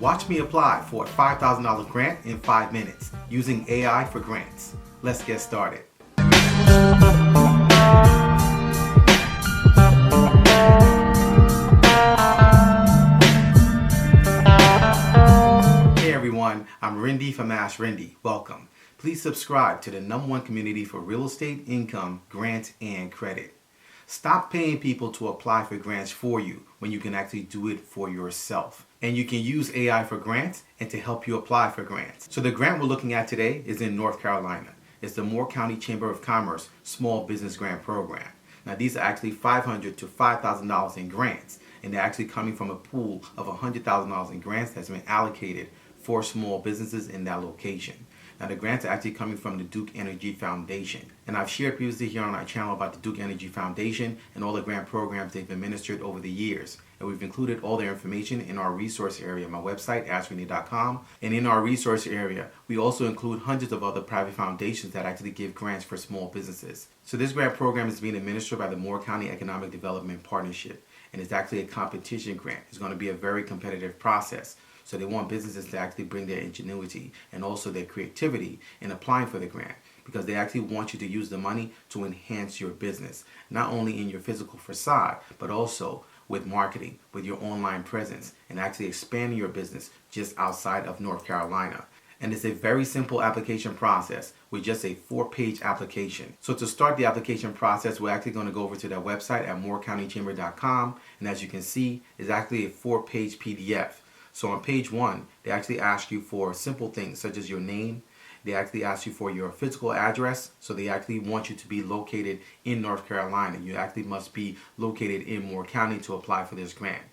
Watch me apply for a $5,000 grant in 5 minutes using AI for grants. Let's get started. Hey everyone, I'm Rinde from AskRinde. Welcome. Please subscribe to the #1 community for real estate, income, grants, and credit. Stop paying people to apply for grants for you when you can actually do it for yourself. And you can use AI for grants and to help you apply for grants. So the grant we're looking at today is in North Carolina. It's the Moore County Chamber of Commerce Small Business Grant Program. Now these are actually $500 to $5,000 in grants, and they're actually coming from a pool of $100,000 in grants that's been allocated for small businesses in that location. Now the grants are actually coming from the Duke Energy Foundation. And I've shared previously here on our channel about the Duke Energy Foundation and all the grant programs they've administered over the years. And we've included all their information in our resource area, my website, AskRinde.com. And in our resource area, we also include hundreds of other private foundations that actually give grants for small businesses. So this grant program is being administered by the Moore County Economic Development Partnership. And it's actually a competition grant. It's going to be a very competitive process. So they want businesses to actually bring their ingenuity and also their creativity in applying for the grant, because they actually want you to use the money to enhance your business, not only in your physical facade, but also with marketing, with your online presence, and actually expanding your business just outside of North Carolina. And it's a very simple application process with just a 4-page application. So to start the application process, we're actually going to go over to their website at moorecountychamber.com. And as you can see, it's actually a 4-page PDF. So on page 1, they actually ask you for simple things such as your name. They actually ask you for your physical address. So they actually want you to be located in North Carolina. You actually must be located in Moore County to apply for this grant.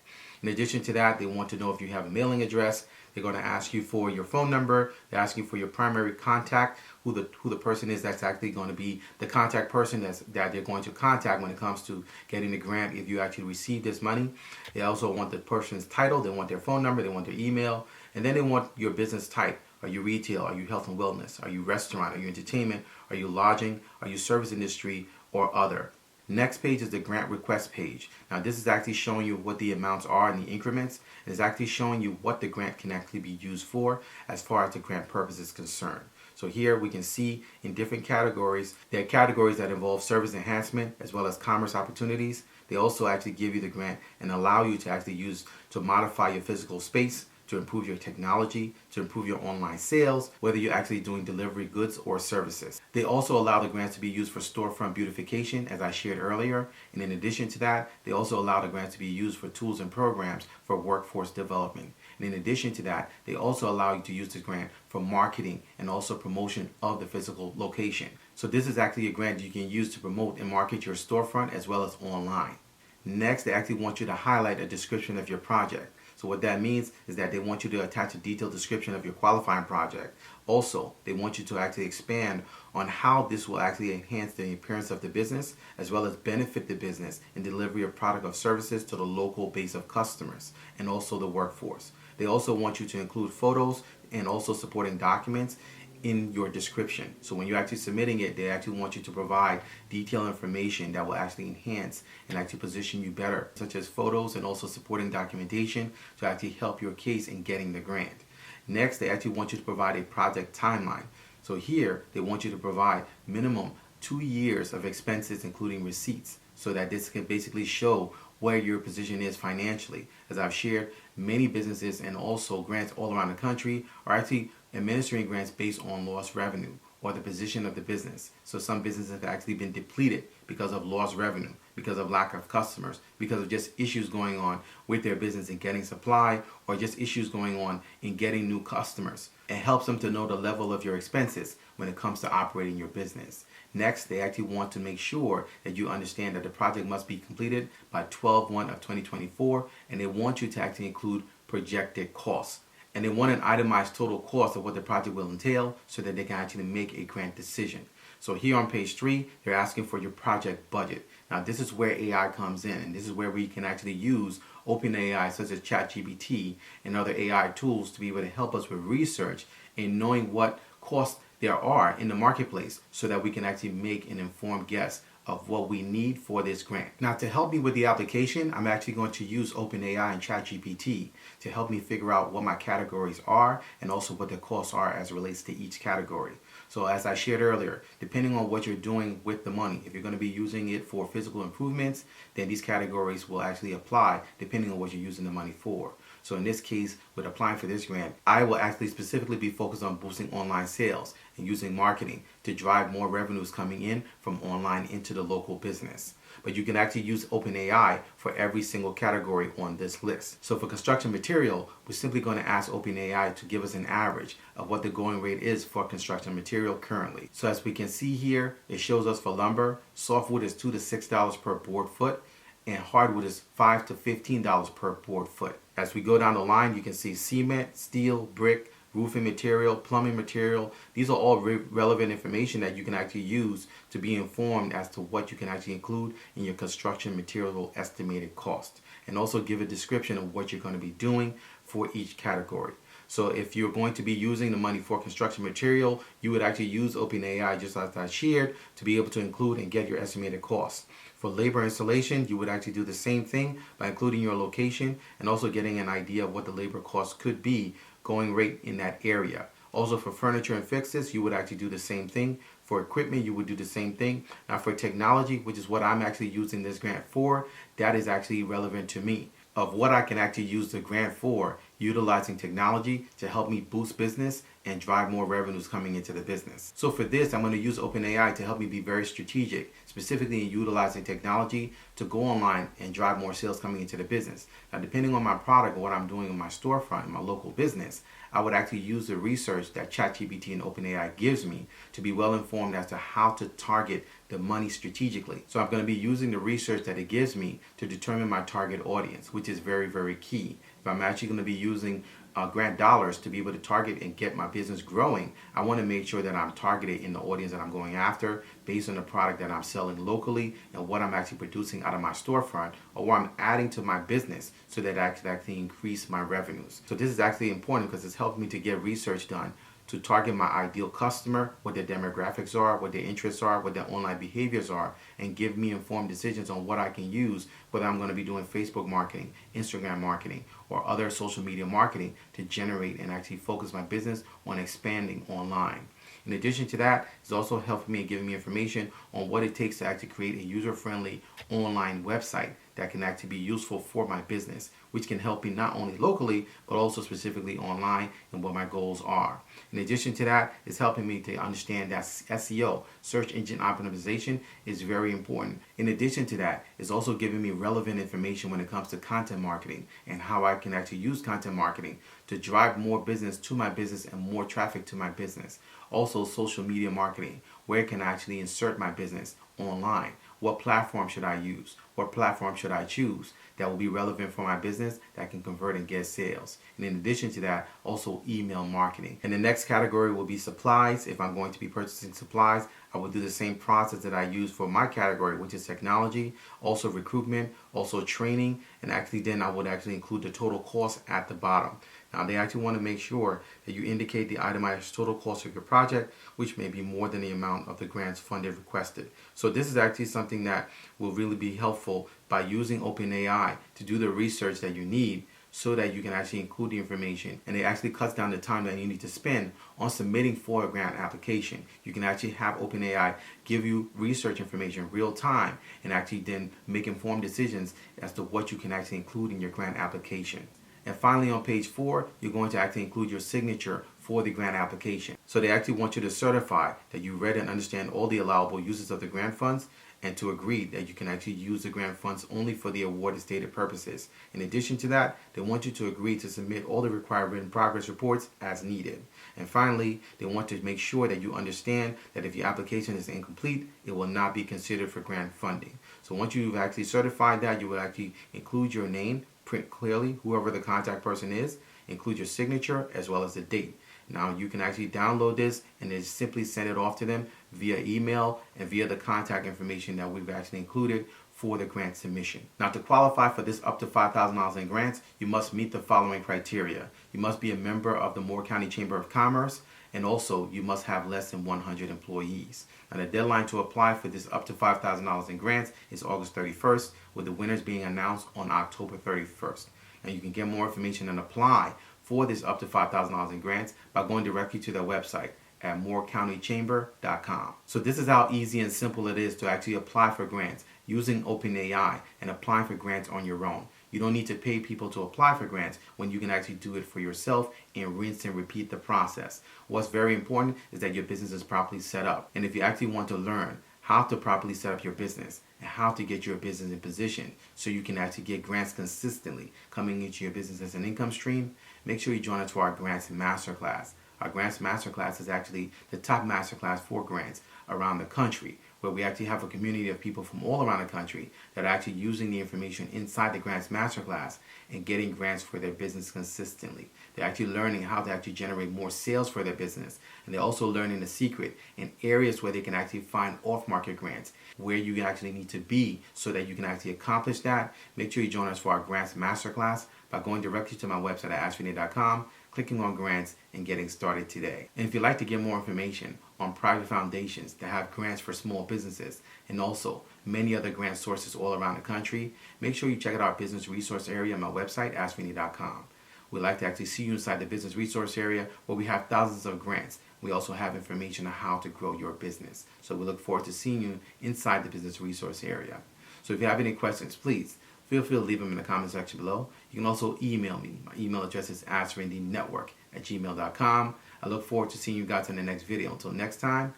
In addition to that, they want to know if you have a mailing address. They're going to ask you for your phone number. They're asking for your primary contact, who the person is that's actually going to be the contact person that they're going to contact when it comes to getting the grant if you actually receive this money. They also want the person's title. They want their phone number. They want their email. And then they want your business type. Are you retail? Are you health and wellness? Are you restaurant? Are you entertainment? Are you lodging? Are you service industry or other? Next page is the grant request page. Now this is actually showing you what the amounts are in the increments. It's actually showing you what the grant can actually be used for as far as the grant purpose is concerned. So here we can see in different categories, there are categories that involve service enhancement as well as commerce opportunities. They also actually give you the grant and allow you to actually use to modify your physical space, to improve your technology, to improve your online sales, whether you're actually doing delivery goods or services. They also allow the grants to be used for storefront beautification, as I shared earlier. And in addition to that, they also allow the grants to be used for tools and programs for workforce development. And in addition to that, they also allow you to use this grant for marketing and also promotion of the physical location. So this is actually a grant you can use to promote and market your storefront as well as online. Next, they actually want you to highlight a description of your project. So what that means is that they want you to attach a detailed description of your qualifying project. Also, they want you to actually expand on how this will actually enhance the appearance of the business as well as benefit the business in delivery of product or services to the local base of customers and also the workforce. They also want you to include photos and also supporting documents in your description. So when you're actually submitting it, they actually want you to provide detailed information that will actually enhance and actually position you better, such as photos and also supporting documentation to actually help your case in getting the grant. Next, they actually want you to provide a project timeline. So here, they want you to provide minimum 2 years of expenses, including receipts, so that this can basically show where your position is financially. As I've shared, many businesses and also grants all around the country are actually administering grants based on lost revenue or the position of the business. So some businesses have actually been depleted because of lost revenue, because of lack of customers, because of just issues going on with their business in getting supply or just issues going on in getting new customers. It helps them to know the level of your expenses when it comes to operating your business. Next, they actually want to make sure that you understand that the project must be completed by 12/1 of 2024, and they want you to actually include projected costs. And they want an itemized total cost of what the project will entail so that they can actually make a grant decision. So here on page 3, they're asking for your project budget. Now this is where AI comes in, and this is where we can actually use OpenAI such as ChatGPT and other AI tools to be able to help us with research and knowing what costs there are in the marketplace so that we can actually make an informed guess of what we need for this grant. Now, to help me with the application, I'm actually going to use OpenAI and ChatGPT to help me figure out what my categories are and also what the costs are as it relates to each category. So as I shared earlier, depending on what you're doing with the money, if you're going to be using it for physical improvements, then these categories will actually apply depending on what you're using the money for. So in this case, with applying for this grant, I will actually specifically be focused on boosting online sales and using marketing to drive more revenues coming in from online into the local business. But you can actually use OpenAI for every single category on this list. So for construction material, we're simply going to ask OpenAI to give us an average of what the going rate is for construction material currently. So as we can see here, it shows us for lumber, softwood is $2 to $6 per board foot, and hardwood is $5 to $15 per board foot. As we go down the line, you can see cement, steel, brick, roofing material, plumbing material. These are all relevant information that you can actually use to be informed as to what you can actually include in your construction material estimated cost, and also give a description of what you're going to be doing for each category. So if you're going to be using the money for construction material, you would actually use OpenAI, just as I shared, to be able to include and get your estimated costs. For labor installation, you would actually do the same thing by including your location and also getting an idea of what the labor costs could be going rate in that area. Also for furniture and fixtures, you would actually do the same thing. For equipment, you would do the same thing. Now for technology, which is what I'm actually using this grant for, that is actually relevant to me of what I can actually use the grant for, utilizing technology to help me boost business and drive more revenues coming into the business. So for this, I'm going to use OpenAI to help me be very strategic, specifically in utilizing technology to go online and drive more sales coming into the business. Now, depending on my product or what I'm doing in my storefront, in my local business, I would actually use the research that ChatGPT and OpenAI gives me to be well informed as to how to target the money strategically. So I'm going to be using the research that it gives me to determine my target audience, which is very, very key. If I'm actually going to be using grant dollars to be able to target and get my business growing, I want to make sure that I'm targeted in the audience that I'm going after based on the product that I'm selling locally and what I'm actually producing out of my storefront or what I'm adding to my business so that I can actually increase my revenues. So this is actually important because it's helped me to get research done to target my ideal customer, what their demographics are, what their interests are, what their online behaviors are, and give me informed decisions on what I can use, whether I'm going to be doing Facebook marketing, Instagram marketing, or other social media marketing to generate and actually focus my business on expanding online. In addition to that, it's also helping me and giving me information on what it takes to actually create a user-friendly online website that can actually be useful for my business, which can help me not only locally, but also specifically online and what my goals are. In addition to that, it's helping me to understand that SEO, search engine optimization, is very important. In addition to that, it's also giving me relevant information when it comes to content marketing and how I can actually use content marketing to drive more business to my business and more traffic to my business. Also, social media marketing, where can I actually insert my business online? What platform should I use? What platform should I choose that will be relevant for my business that can convert and get sales? And in addition to that, also email marketing. And the next category will be supplies. If I'm going to be purchasing supplies, I will do the same process that I use for my category, which is technology, also recruitment, also training, and actually then I would actually include the total cost at the bottom. Now they actually want to make sure that you indicate the itemized total cost of your project, which may be more than the amount of the grants funded requested. So this is actually something that will really be helpful by using OpenAI to do the research that you need so that you can actually include the information, and it actually cuts down the time that you need to spend on submitting for a grant application. You can actually have OpenAI give you research information real time and actually then make informed decisions as to what you can actually include in your grant application. And finally, on page 4, you're going to actually include your signature for the grant application. So they actually want you to certify that you read and understand all the allowable uses of the grant funds and to agree that you can actually use the grant funds only for the awarded stated purposes. In addition to that, they want you to agree to submit all the required written progress reports as needed. And finally, they want to make sure that you understand that if your application is incomplete, it will not be considered for grant funding. So once you've actually certified that, you will actually include your name, print clearly whoever the contact person is, include your signature as well as the date. Now you can actually download this and then simply send it off to them via email and via the contact information that we've actually included for the grant submission. Now, to qualify for this up to $5,000 in grants, you must meet the following criteria. You must be a member of the Moore County Chamber of Commerce, and also you must have less than 100 employees. Now, the deadline to apply for this up to $5,000 in grants is August 31st, with the winners being announced on October 31st. Now, you can get more information and apply for this up to $5,000 in grants by going directly to their website at moorecountychamber.com. So this is how easy and simple it is to actually apply for grants using OpenAI and applying for grants on your own. You don't need to pay people to apply for grants when you can actually do it for yourself and rinse and repeat the process. What's very important is that your business is properly set up. And if you actually want to learn how to properly set up your business and how to get your business in position so you can actually get grants consistently coming into your business as an income stream, make sure you join us for our Grants Masterclass. Our Grants Masterclass is actually the top masterclass for grants around the country, where we actually have a community of people from all around the country that are actually using the information inside the Grants Masterclass and getting grants for their business consistently. They're actually learning how to actually generate more sales for their business, and they're also learning the secret in areas where they can actually find off-market grants, where you actually need to be so that you can actually accomplish that. Make sure you join us for our Grants Masterclass by going directly to my website at AskRinde.com, clicking on grants, and getting started today. And if you'd like to get more information on private foundations that have grants for small businesses and also many other grant sources all around the country, make sure you check out our business resource area on my website, AskRinde.com. We'd like to actually see you inside the business resource area where we have thousands of grants. We also have information on how to grow your business. So we look forward to seeing you inside the business resource area. So if you have any questions, please feel free to leave them in the comment section below. You can also email me. My email address is AskRindeNetwork@gmail.com. I look forward to seeing you guys in the next video. Until next time,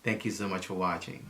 thank you so much for watching.